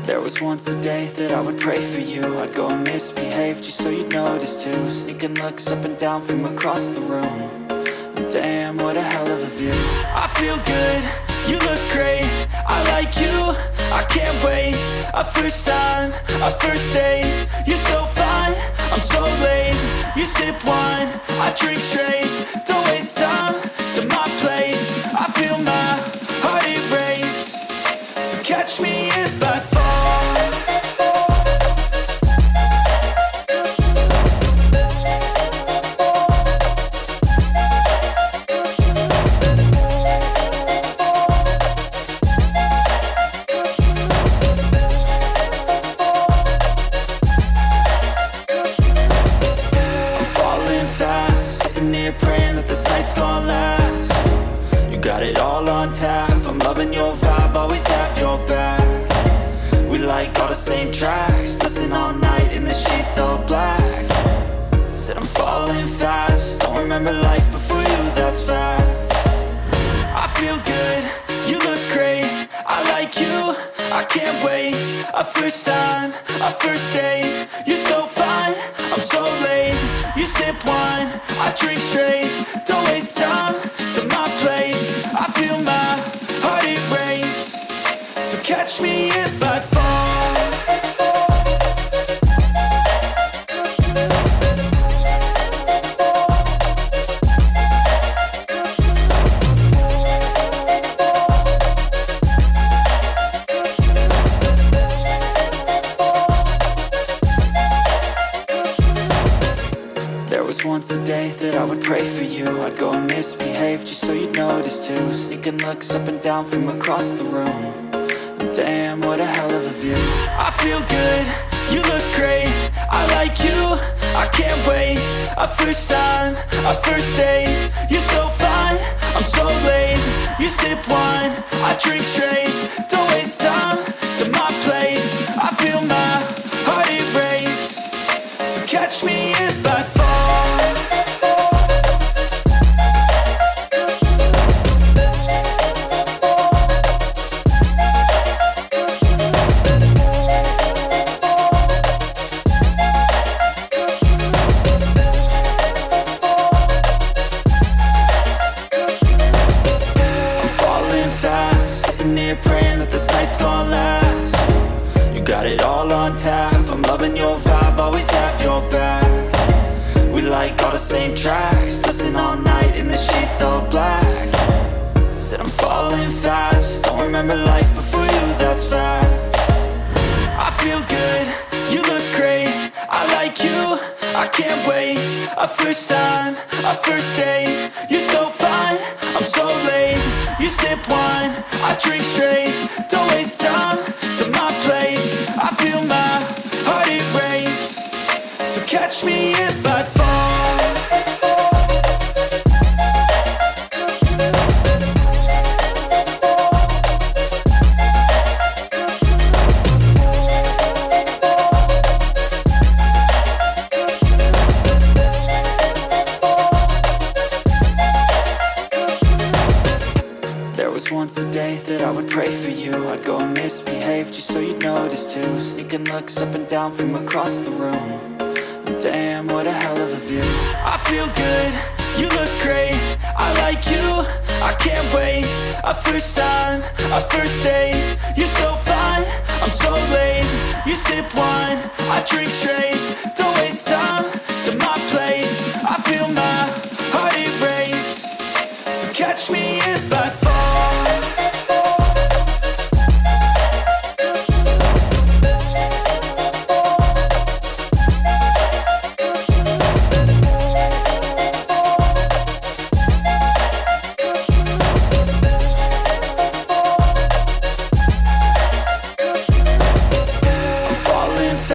There was once a day that I would pray for you. I'd go and misbehave just so you'd notice too. Sneaking looks up and down from across the room. And damn, what a hell of a view. I feel good, you look great, I like you, I can't wait. A first time, a first date. You're so fine, I'm so late. You sip wine, I drink straight. Don't waste time to my place. I feel my heart erase. So catch me if I fall. Praying that this night's gonna last. You got it all on tap, I'm loving your vibe, always have your back. We like all the same tracks, listen all night in the sheets all black. Said I'm falling fast, don't remember life before you, that's fact. I feel good, you look great, I like you, I can't wait. A first time, a first date. You're so fine, I'm so late. You sip wine, I drink straight. Don't waste time to my place. I feel my heart erase. So catch me if I fall. There was once a day that I would pray for you. I'd go and misbehave just so you'd notice too. Sneaking looks up and down from across the room. And damn, what a hell of a view. I feel good, you look great, I like you, I can't wait. A first time, a first date. You're so fine, I'm so late. You sip wine, I drink straight. Don't waste time to my place. I feel my heart erase. So catch me if I fall. Praying that this night's gonna last. You got it all on tap, I'm loving your vibe, always have your back. We like all the same tracks, listen all night in the sheets all black. Said I'm falling fast, don't remember life before you, that's fact. I feel good, you look great, I like you, I can't wait. A first time, a first date. You're so fine, I'm so late. You sip wine, I drink straight. Don't waste time to my place. I feel my heart erase. So catch me if I fall. There was once a day that I would pray for you. I'd go and misbehave just so you'd notice too. Sneaking looks up and down from across the room. And damn, what a hell of a view. I feel good, you look great, I like you, I can't wait. A first time, a first date. You're so fine, I'm so late. You sip wine, I drink straight. Don't waste time to my place. I feel my heart erase. So catch me if I